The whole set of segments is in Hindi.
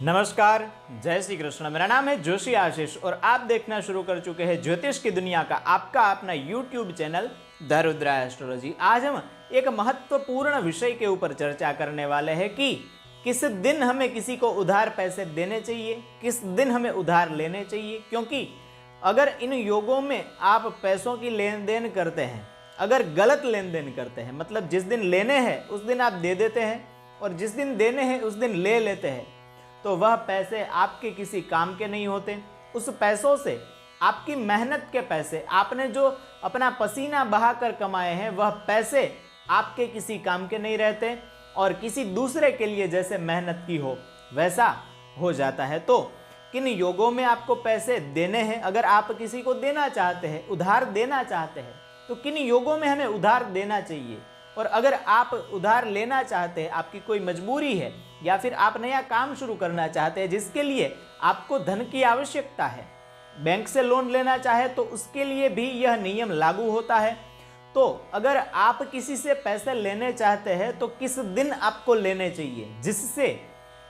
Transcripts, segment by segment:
नमस्कार, जय श्री कृष्ण। मेरा नाम है जोशी आशीष और आप देखना शुरू कर चुके हैं ज्योतिष की दुनिया का आपका अपना YouTube channel the Rudra astrology. आज हम एक महत्वपूर्ण विषय के ऊपर चर्चा करने वाले हैं कि किस दिन हमें किसी को उधार पैसे देने चाहिए, किस दिन हमें उधार लेने चाहिए। क्योंकि अगर इन योगों में आप पैसों की लेन देन करते हैं, अगर गलत लेन देन करते हैं, मतलब जिस दिन लेने हैं उस दिन आप दे देते हैं और जिस दिन देने हैं उस दिन ले लेते हैं, तो वह पैसे आपके किसी काम के नहीं होते। उस पैसों से आपकी मेहनत के पैसे, आपने जो अपना पसीना बहाकर कमाए हैं, वह पैसे आपके किसी काम के नहीं रहते और किसी दूसरे के लिए जैसे मेहनत की हो वैसा हो जाता है। तो किन योगों में आपको पैसे देने हैं, अगर आप किसी को देना चाहते हैं, उधार देना चाहते हैं, तो किन योगों में हमें उधार देना चाहिए। और अगर आप उधार लेना चाहते हैं, आपकी कोई मजबूरी है या फिर आप नया काम शुरू करना चाहते हैं जिसके लिए आपको धन की आवश्यकता है, बैंक से लोन लेना चाहे तो उसके लिए भी यह नियम लागू होता है। तो अगर आप किसी से पैसे लेने चाहते हैं तो किस दिन आपको लेने चाहिए जिससे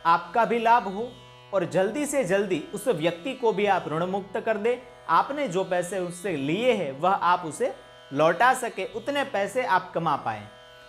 आपका भी लाभ हो और जल्दी से जल्दी उस व्यक्ति को भी आप ऋण मुक्त कर दे। आपने जो पैसे उससे लिए हैं वह आप उसे लौटा सके, उतने पैसे आप कमा पाएं।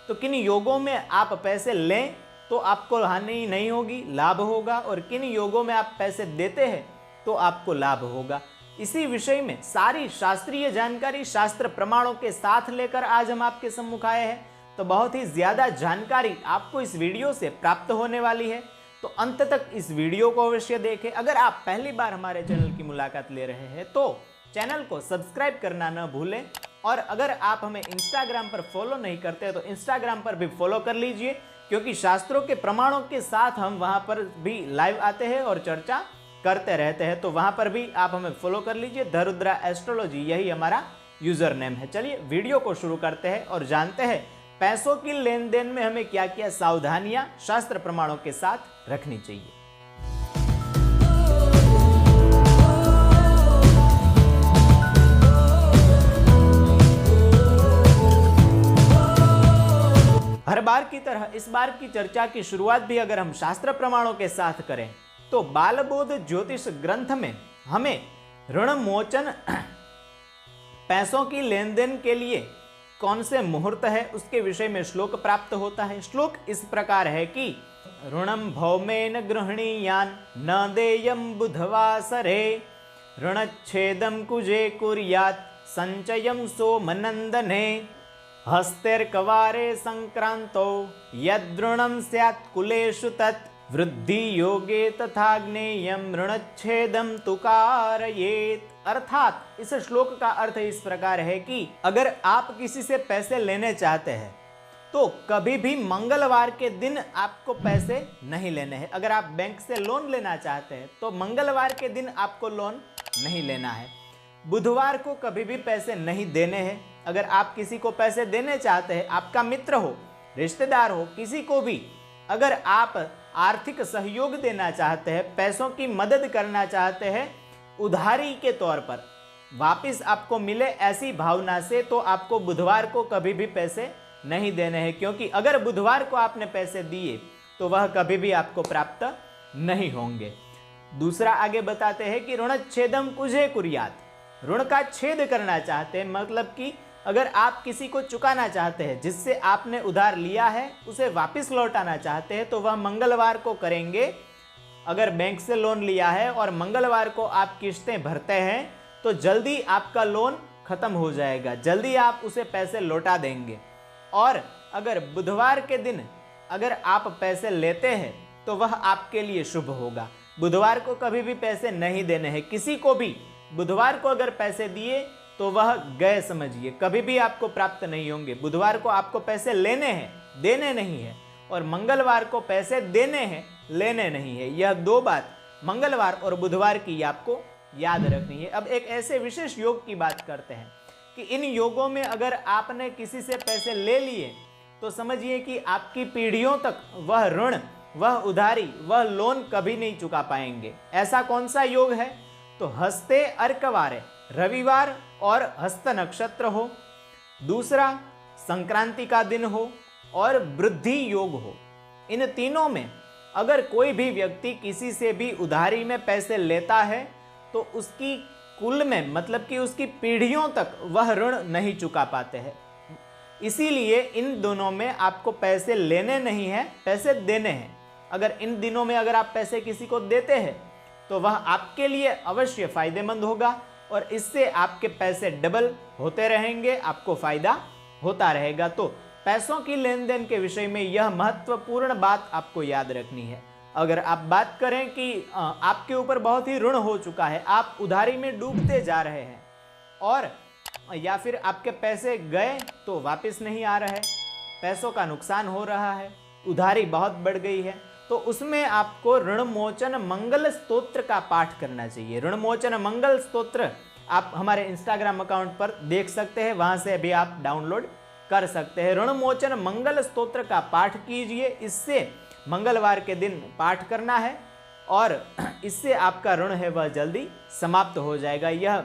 तो किन योगों में आप पैसे लें तो आपको हानि नहीं होगी, लाभ होगा, और किन योगों में आप पैसे देते हैं तो आपको लाभ होगा। इसी विषय में सारी शास्त्रीय जानकारी शास्त्र प्रमाणों के साथ लेकर आज हम आपके सम्मुख आए हैं। तो बहुत ही ज्यादा जानकारी आपको इस वीडियो से प्राप्त होने वाली है, तो अंत तक इस वीडियो को अवश्य देखें। अगर आप पहली बार हमारे चैनल की मुलाकात ले रहे हैं तो चैनल को सब्सक्राइब करना न भूलें, और अगर आप हमें इंस्टाग्राम पर फॉलो नहीं करते तो इंस्टाग्राम पर भी फॉलो कर लीजिए, क्योंकि शास्त्रों के प्रमाणों के साथ हम वहां पर भी लाइव आते हैं और चर्चा करते रहते हैं। तो वहां पर भी आप हमें फॉलो कर लीजिए, द रुद्रा एस्ट्रोलॉजी, यही हमारा यूजर नेम है। चलिए वीडियो को शुरू करते हैं और जानते हैं पैसों की लेन देन में हमें क्या क्या सावधानियां शास्त्र प्रमाणों के साथ रखनी चाहिए। हर बार की तरह इस बार की चर्चा की शुरुआत भी अगर हम शास्त्र प्रमाणों के साथ करें तो बालबोध ज्योतिष ग्रंथ में हमें ऋण मोचन पैसों की लेन देन के लिए कौन से मुहूर्त है उसके विषय में श्लोक प्राप्त होता है। श्लोक इस प्रकार है कि ऋणम भौमेन गृहणीयान न देयम बुधवासरे ऋणच्छेदम कुजे कुर्यात् संचयम सोमनंदने हस्तेर्कवारे संक्रांतो यदृणं स्यात् कुलेषु तत् वृद्धि योगे तथा ज्ञेयं ऋणच्छेदं तु कारयेत्। अर्थात इस श्लोक का अर्थ इस प्रकार है कि अगर आप किसी से पैसे लेने चाहते हैं तो कभी भी मंगलवार के दिन आपको पैसे नहीं लेने हैं। अगर आप बैंक से लोन लेना चाहते हैं तो मंगलवार के दिन आपको लोन नहीं लेना है। बुधवार को कभी भी पैसे नहीं देने हैं। अगर आप किसी को पैसे देने चाहते हैं, आपका मित्र हो, रिश्तेदार हो, किसी को भी अगर आप आर्थिक सहयोग देना चाहते हैं, पैसों की मदद करना चाहते हैं उधारी के तौर पर, वापस आपको मिले ऐसी भावना से, तो आपको बुधवार को कभी भी पैसे नहीं देने हैं। क्योंकि अगर बुधवार को आपने पैसे दिए तो वह कभी भी आपको प्राप्त नहीं होंगे। दूसरा आगे बताते हैं कि ऋणच्छेदम कुजे कुर्यात्, ऋण का छेद करना चाहते हैं, मतलब कि अगर आप किसी को चुकाना चाहते हैं, जिससे आपने उधार लिया है उसे वापस लौटाना चाहते हैं, तो वह मंगलवार को करेंगे। अगर बैंक से लोन लिया है और मंगलवार को आप किस्तें भरते हैं तो जल्दी आपका लोन खत्म हो जाएगा, जल्दी आप उसे पैसे लौटा देंगे। और अगर बुधवार के दिन अगर आप पैसे लेते हैं तो वह आपके लिए शुभ होगा। बुधवार को कभी भी पैसे नहीं देने हैं किसी को भी। बुधवार को अगर पैसे दिए तो वह गए समझिए, कभी भी आपको प्राप्त नहीं होंगे। बुधवार को आपको पैसे लेने हैं, देने नहीं है, और मंगलवार को पैसे देने हैं, लेने नहीं है। यह दो बात मंगलवार और बुधवार की आपको याद रखनी है। अब एक ऐसे विशेष योग की बात करते हैं कि इन योगों में अगर आपने किसी से पैसे ले लिए तो समझिए कि आपकी पीढ़ियों तक वह ऋण, वह उधारी, वह लोन कभी नहीं चुका पाएंगे। ऐसा कौन सा योग है? तो हस्ते अर्कवारे, रविवार और हस्त नक्षत्र हो, दूसरा संक्रांति का दिन हो और वृद्धि योग हो। इन तीनों में अगर कोई भी व्यक्ति किसी से भी उधारी में पैसे लेता है तो उसकी कुल में मतलब कि उसकी पीढ़ियों तक वह ऋण नहीं चुका पाते हैं। इसीलिए इन दोनों में आपको पैसे लेने नहीं हैं, पैसे देने हैं। अगर इन दिनों में अगर आप पैसे किसी को देते हैं तो वह आपके लिए अवश्य फायदेमंद होगा और इससे आपके पैसे डबल होते रहेंगे, आपको फायदा होता रहेगा। तो पैसों की लेन देन के विषय में यह महत्वपूर्ण बात आपको याद रखनी है। अगर आप बात करें कि आपके ऊपर बहुत ही ऋण हो चुका है, आप उधारी में डूबते जा रहे हैं और या फिर आपके पैसे गए तो वापस नहीं आ रहे, पैसों का नुकसान हो रहा है, उधारी बहुत बढ़ गई है, तो उसमें आपको ऋणमोचन मंगल स्तोत्र का पाठ करना चाहिए। ऋणमोचन मंगल स्तोत्र आप हमारे इंस्टाग्राम अकाउंट पर देख सकते हैं, वहां से भी आप डाउनलोड कर सकते हैं। ऋणमोचन मंगल स्तोत्र का पाठ कीजिए, इससे मंगलवार के दिन पाठ करना है और इससे आपका ऋण है वह जल्दी समाप्त हो जाएगा। यह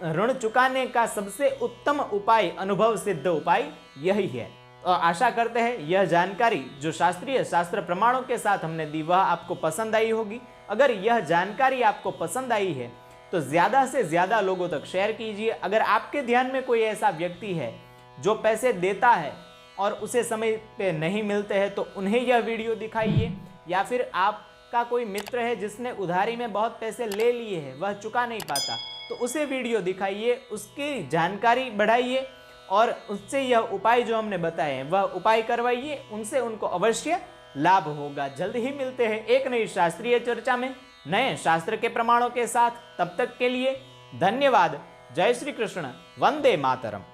ऋण चुकाने का सबसे उत्तम उपाय, अनुभव सिद्ध उपाय यही है। और आशा करते हैं यह जानकारी जो शास्त्रीय शास्त्र प्रमाणों के साथ हमने दी वह आपको पसंद आई होगी। अगर यह जानकारी आपको पसंद आई है तो ज़्यादा से ज़्यादा लोगों तक शेयर कीजिए। अगर आपके ध्यान में कोई ऐसा व्यक्ति है जो पैसे देता है और उसे समय पे नहीं मिलते हैं तो उन्हें यह वीडियो दिखाइए, या फिर आपका कोई मित्र है जिसने उधारी में बहुत पैसे ले लिए हैं, वह चुका नहीं पाता, तो उसे वीडियो दिखाइए, उसकी जानकारी बढ़ाइए और उससे यह उपाय जो हमने बताए हैं वह उपाय करवाइए, उनसे उनको अवश्य लाभ होगा। जल्द ही मिलते हैं एक नई शास्त्रीय चर्चा में नए शास्त्र के प्रमाणों के साथ। तब तक के लिए धन्यवाद। जय श्री कृष्ण, वंदे मातरम।